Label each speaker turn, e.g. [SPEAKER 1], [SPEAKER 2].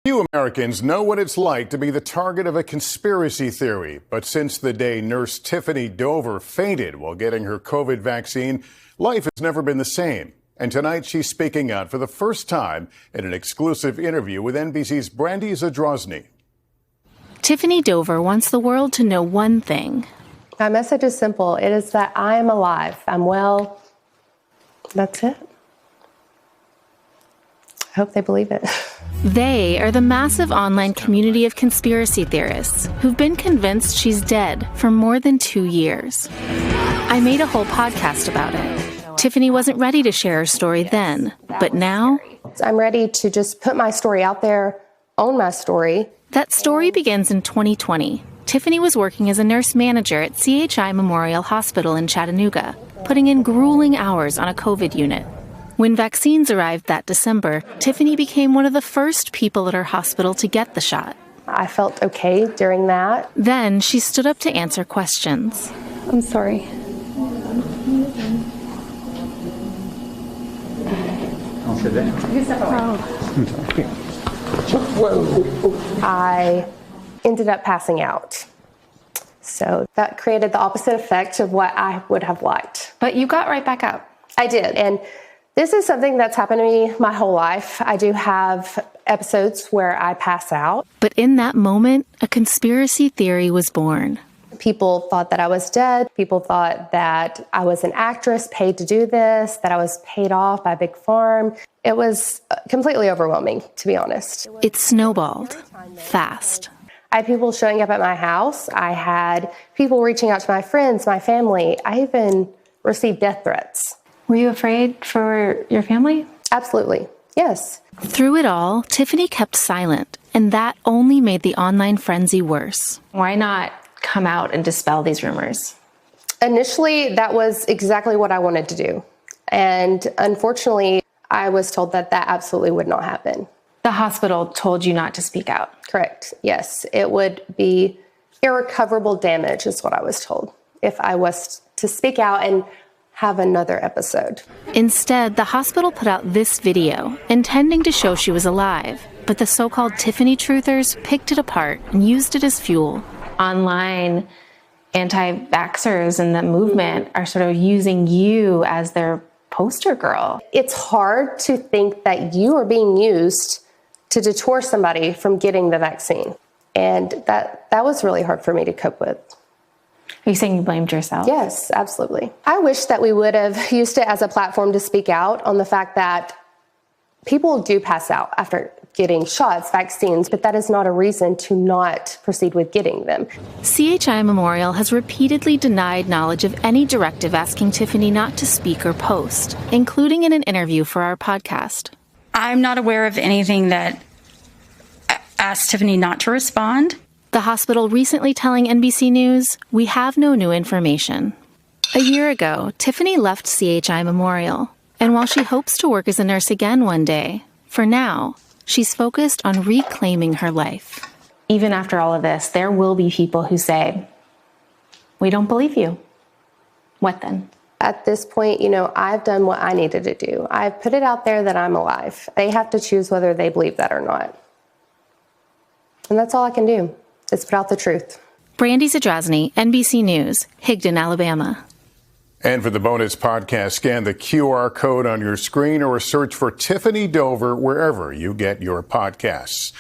[SPEAKER 1] Few Americans know what it's like to be the target of a conspiracy theory. But since the day nurse Tiffany Dover fainted while getting her COVID vaccine, life has never been the same. And tonight she's speaking out for the first time in an exclusive interview with NBC's Brandy Zadrozny.
[SPEAKER 2] Tiffany Dover wants the world to know one thing.
[SPEAKER 3] My message is simple. It is that I am alive. I'm well. That's it. I hope they believe it.
[SPEAKER 2] They are the massive online community of conspiracy theorists who've been convinced she's dead for more than 2 years. I made a whole podcast about it. Tiffany wasn't ready to share her story then, but now
[SPEAKER 3] I'm ready to just put my story out there, own my story.
[SPEAKER 2] That story begins in 2020. Tiffany was working as a nurse manager at CHI Memorial Hospital in Chattanooga, putting in grueling hours on a COVID unit. When vaccines arrived that December, Tiffany became one of the first people at her hospital to get the shot.
[SPEAKER 3] I felt okay during that.
[SPEAKER 2] Then she stood up to answer questions.
[SPEAKER 3] I'm sorry.
[SPEAKER 4] I'll sit down.
[SPEAKER 3] I ended up passing out. So that created the opposite effect of what I would have liked.
[SPEAKER 2] But you got right back up.
[SPEAKER 3] I did. And this is something that's happened to me my whole life. I do have episodes where I pass out.
[SPEAKER 2] But in that moment, a conspiracy theory was born.
[SPEAKER 3] People thought that I was dead. People thought that I was an actress paid to do this, that I was paid off by Big Farm. It was completely overwhelming, to be honest.
[SPEAKER 2] It snowballed fast.
[SPEAKER 3] I had people showing up at my house. I had people reaching out to my friends, my family. I even received death threats.
[SPEAKER 2] Were you afraid for your family?
[SPEAKER 3] Absolutely, yes.
[SPEAKER 2] Through it all, Tiffany kept silent, and that only made the online frenzy worse.
[SPEAKER 5] Why not come out and dispel these rumors?
[SPEAKER 3] Initially, that was exactly what I wanted to do. And unfortunately, I was told that that absolutely would not happen.
[SPEAKER 5] The hospital told you not to speak out.
[SPEAKER 3] Correct, yes. It would be irrecoverable damage is what I was told if I was to speak out and have another episode.
[SPEAKER 2] Instead, the hospital put out this video, intending to show she was alive. But the so-called Tiffany truthers picked it apart and used it as fuel.
[SPEAKER 5] Online anti-vaxxers and the movement are sort of using you as their poster girl.
[SPEAKER 3] It's hard to think that you are being used to deter somebody from getting the vaccine. And that was really hard for me to cope with.
[SPEAKER 5] Are you saying you blamed yourself?
[SPEAKER 3] Yes, absolutely. I wish that we would have used it as a platform to speak out on the fact that people do pass out after getting shots, vaccines, but that is not a reason to not proceed with getting them.
[SPEAKER 2] CHI Memorial has repeatedly denied knowledge of any directive asking Tiffany not to speak or post, including in an interview for our podcast.
[SPEAKER 6] I'm not aware of anything that asked Tiffany not to respond.
[SPEAKER 2] The hospital recently telling NBC News, "We have no new information." A year ago, Tiffany left CHI Memorial, and while she hopes to work as a nurse again one day, for now, she's focused on reclaiming her life.
[SPEAKER 5] Even after all of this, there will be people who say, "We don't believe you." What then?
[SPEAKER 3] At this point, I've done what I needed to do. I've put it out there that I'm alive. They have to choose whether they believe that or not. And that's all I can do. Is put out the truth.
[SPEAKER 2] Brandy Zadrozny, NBC News, Higdon, Alabama.
[SPEAKER 1] And for the bonus podcast, scan the QR code on your screen or search for Tiffany Dover wherever you get your podcasts.